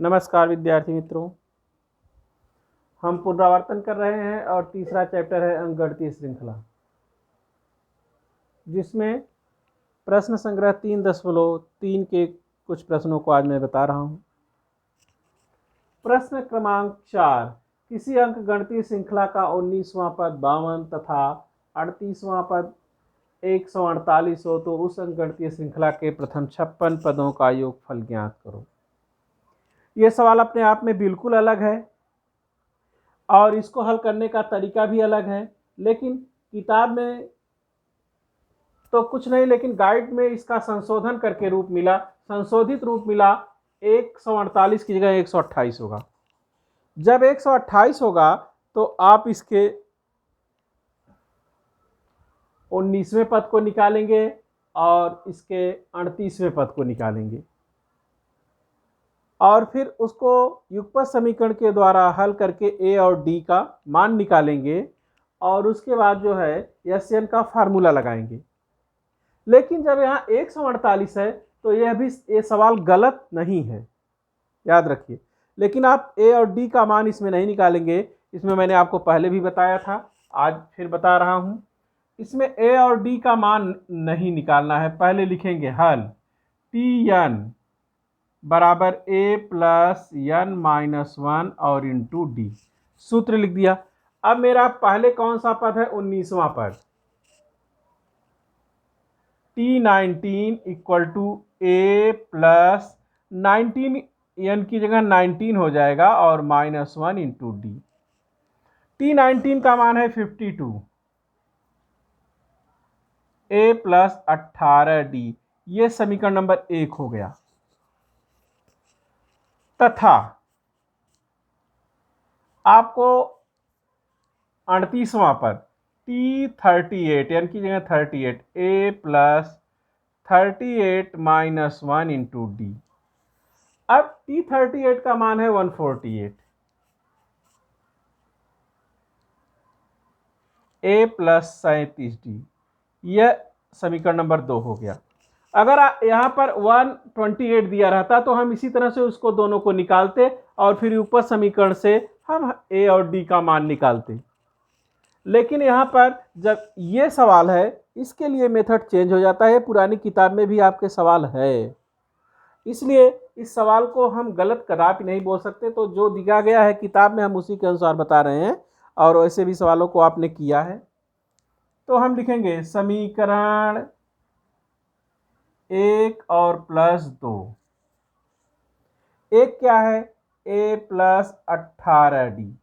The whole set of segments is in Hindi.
नमस्कार विद्यार्थी मित्रों, हम पुनरावर्तन कर रहे हैं और तीसरा चैप्टर है अंकगणितीय श्रृंखला, जिसमें प्रश्न संग्रह 3.3 के कुछ प्रश्नों को आज मैं बता रहा हूं। प्रश्न क्रमांक 4, किसी अंकगणितीय श्रृंखला का 19वां पद 52 तथा 38वां पद 148 हो तो उस अंकगणितीय श्रृंखला के प्रथम 56 पदों का योगफल ज्ञात करो। यह सवाल अपने आप में बिल्कुल अलग है और इसको हल करने का तरीका भी अलग है, लेकिन किताब में तो कुछ नहीं, लेकिन गाइड में इसका संशोधन करके रूप मिला, संशोधित रूप मिला। 148 की जगह 128 होगा। जब 128 होगा तो आप इसके 19वें पद को निकालेंगे और इसके 38वें पद को निकालेंगे और फिर उसको युगपत समीकरण के द्वारा हल करके ए और डी का मान निकालेंगे और उसके बाद जो है एस एन का फार्मूला लगाएंगे। लेकिन जब यहाँ 148 है तो यह भी ये सवाल गलत नहीं है, याद रखिए। लेकिन आप ए और डी का मान इसमें नहीं निकालेंगे, इसमें मैंने आपको पहले भी बताया था, आज फिर बता रहा हूँ। इसमें ए और डी का मान नहीं निकालना है। पहले लिखेंगे हल टी एन बराबर ए प्लस एन माइनस 1 और इंटू डी, सूत्र लिख दिया। अब मेरा पहले कौन सा पद है? 19वां पद। T19 equal to A plus 19, N की जगह 19 हो जाएगा और माइनस 1 इंटू डी। T19 का मान है 52, ए प्लस 18 डी, ये समीकरण नंबर 1 हो गया। तथा आपको 38वां पद T38, यानी की जगह 38, ए प्लस 38 माइनस 1 इंटू डी। अब T38 का मान है 148, ए प्लस 37 डी, यह समीकरण नंबर 2 हो गया। अगर यहाँ पर 128 दिया रहता तो हम इसी तरह से उसको दोनों को निकालते और फिर ऊपर समीकरण से हम ए और डी का मान निकालते। लेकिन यहाँ पर जब ये सवाल है, इसके लिए मेथड चेंज हो जाता है। पुरानी किताब में भी आपके सवाल है, इसलिए इस सवाल को हम गलत कदापि नहीं बोल सकते। तो जो दिया गया है किताब में हम उसी के अनुसार बता रहे हैं और वैसे भी सवालों को आपने किया है। तो हम लिखेंगे समीकरण 1 और प्लस 2। एक क्या है? ए प्लस 18 डी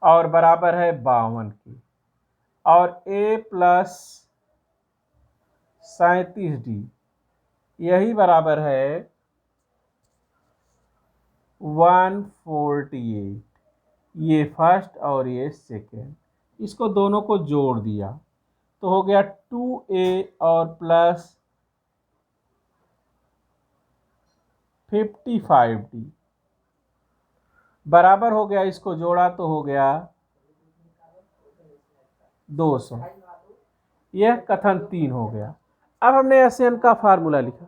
और बराबर है 52 की, और ए प्लस 37 डी, यही बराबर है 148। ये फर्स्ट और ये सेकेंड, इसको दोनों को जोड़ दिया तो हो गया 2a और प्लस 55d बराबर हो गया, इसको जोड़ा तो हो गया 200। यह कथन 3 हो गया। अब हमने एस एन का फार्मूला लिखा।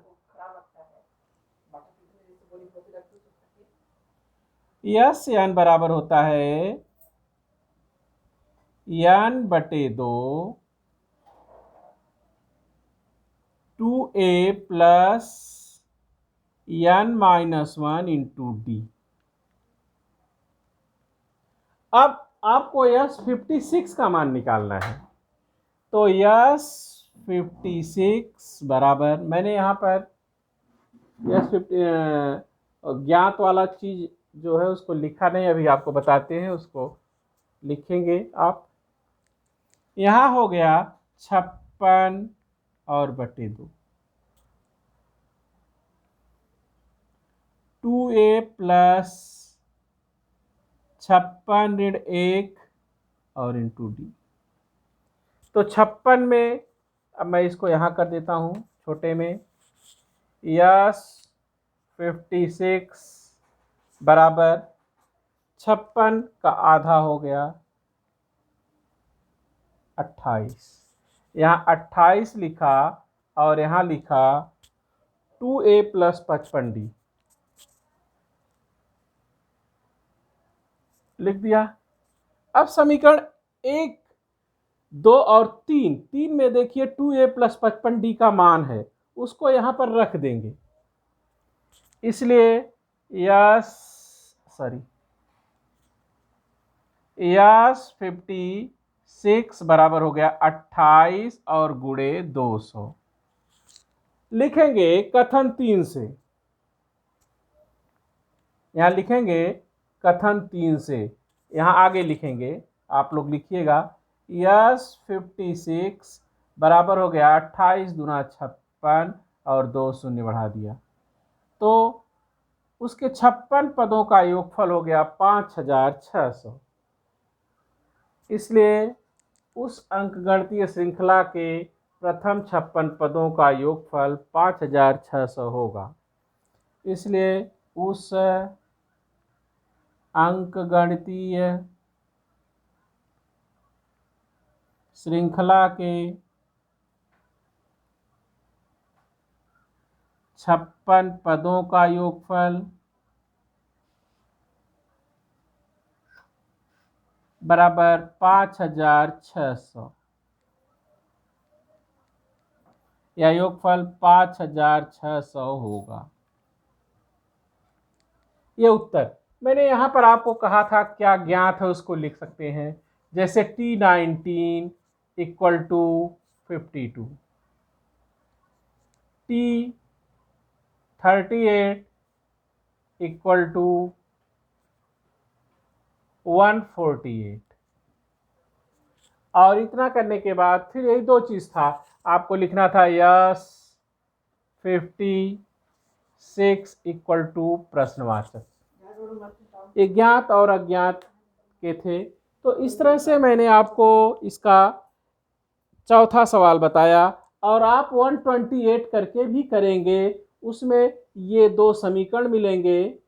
एस एन बराबर होता है एन बटे 2 2a plus N minus 1 into D. अब आपको यस 56 का मान निकालना है। तो यस 56 बराबर, मैंने यहाँ पर यस 50 ज्ञात वाला चीज जो है उसको लिखा नहीं, अभी आपको बताते हैं, उसको लिखेंगे आप। यहाँ हो गया 56 और बटे 2, 2a प्लस 56 ऋण 1 और इंटू डी। तो 56 में, अब मैं इसको यहाँ कर देता हूँ छोटे में, यस 56 बराबर 56 का आधा हो गया 28। यहाँ 28 लिखा और यहाँ लिखा 2a प्लस 55d। लिख दिया। अब समीकरण 1, 2 और 3 में देखिए 2a + 55d का मान है, उसको यहाँ पर रख देंगे। इसलिए यस 56 बराबर हो गया 28 और गुणे 200। लिखेंगे कथन 3 से, यहाँ लिखेंगे कथन 3 से, यहाँ आगे लिखेंगे, आप लोग लिखिएगा। यस 56 बराबर हो गया 28 दूना 56 और 2 शून्य बढ़ा दिया, तो उसके 56 पदों का योगफल हो गया 5600। इसलिए उस अंकगणितीय श्रृंखला के प्रथम 56 पदों का योगफल 5600 होगा। इसलिए उस अंकगणितीय श्रृंखला के 56 पदों का योगफल बराबर 5600, या योगफल 5600 होगा। ये उत्तर मैंने यहाँ पर आपको कहा था क्या ज्ञात है उसको लिख सकते हैं, जैसे T19 = 52, T38 = 148। और इतना करने के बाद फिर यही दो चीज़ था, आपको लिखना था यस 56 = प्रश्नवाचक। ये ज्ञात और अज्ञात के थे। तो इस तरह से मैंने आपको इसका चौथा सवाल बताया, और आप 128 करके भी करेंगे, उसमें ये दो समीकरण मिलेंगे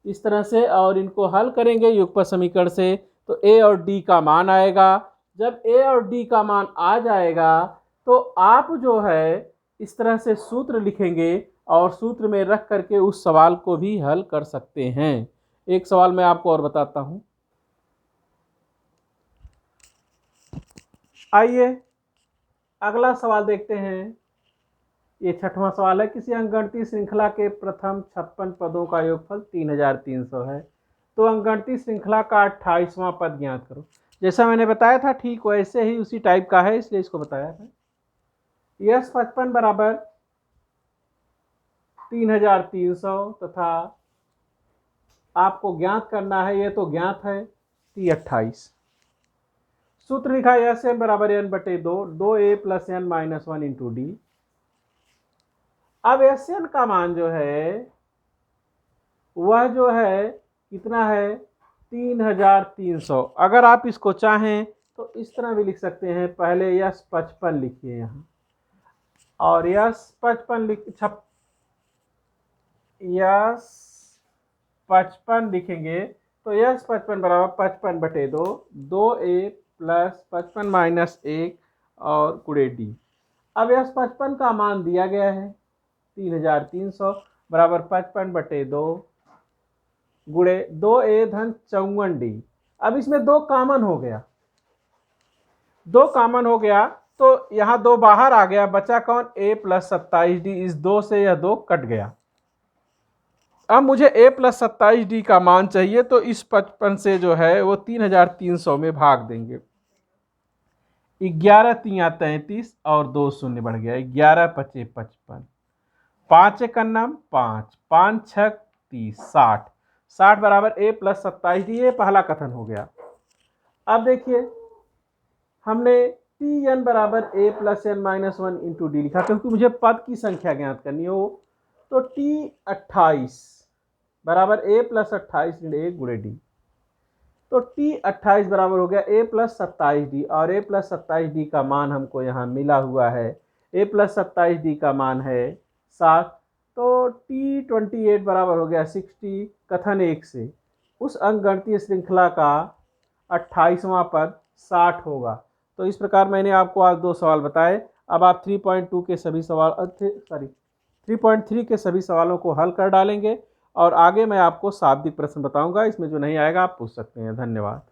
इस तरह से, और इनको हल करेंगे युगपत समीकरण से, तो ए और डी का मान आएगा। जब ए और डी का मान आ जाएगा तो आप जो है इस तरह से सूत्र लिखेंगे और सूत्र में रख करके उस सवाल को भी हल कर सकते हैं। एक सवाल मैं आपको और बताता हूं, आइए अगला सवाल देखते हैं। ये छठवां सवाल है, किसी अंकगणितीय श्रृंखला के प्रथम 56 पदों का योगफल 3300 है, तो अंकगणितीय श्रृंखला का 28वां पद ज्ञात करो। जैसा मैंने बताया था ठीक वैसे ही उसी टाइप का है, इसलिए इसको बताया था। यस 55 बराबर 3300 तथा आपको ज्ञात करना है, ये तो ज्ञात है T28। सूत्र लिखा यस m बराबर n/2, 2a + n - 1 × d। अब एस एन का मान जो है वह जो है कितना है 3300। अगर आप इसको चाहें तो इस तरह भी लिख सकते हैं, पहले यस 55 लिखिए यहाँ, और यस 55 लिखेंगे तो यस 55 बराबर 55/2, 2a + 55 - 1 और गुणे डी। अब यस 55 का मान दिया गया है 3300 बराबर 55/2 गुणे 2a धन 54d। अब इसमें दो कॉमन हो गया, तो यहाँ दो बाहर आ गया, बचा कौन a + 27d। इस दो से यह दो कट गया। अब मुझे a + 27d का मान चाहिए, तो इस 55 से जो है वो 3300 में भाग देंगे। 11 × 3 = 33 और 2 शून्य बढ़ गया, 11 × 5 = 55, 5 × 1 = 5, 5 × 6 = 30, 60। 60 बराबर a + 27d, ये पहला कथन हो गया। अब देखिए हमने Tn बराबर a + n - 1 × d लिखा, क्योंकि मुझे पद की संख्या ज्ञात करनी हो, तो T28 बराबर a + 28 × 1 गुणे d। तो T28 बराबर हो गया a + 27d, और a + 27d का मान हमको यहाँ मिला हुआ है। a + 27d का मान है 7, तो T28 बराबर हो गया 60। कथन 1 से उस अंकगणितीय श्रृंखला का 28वां पद 60 होगा। तो इस प्रकार मैंने आपको आज दो सवाल बताए। अब आप 3.2 के सभी सवाल 3.3 के सभी सवालों को हल कर डालेंगे और आगे मैं आपको शाब्दिक प्रश्न बताऊंगा, इसमें जो नहीं आएगा आप पूछ सकते हैं। धन्यवाद।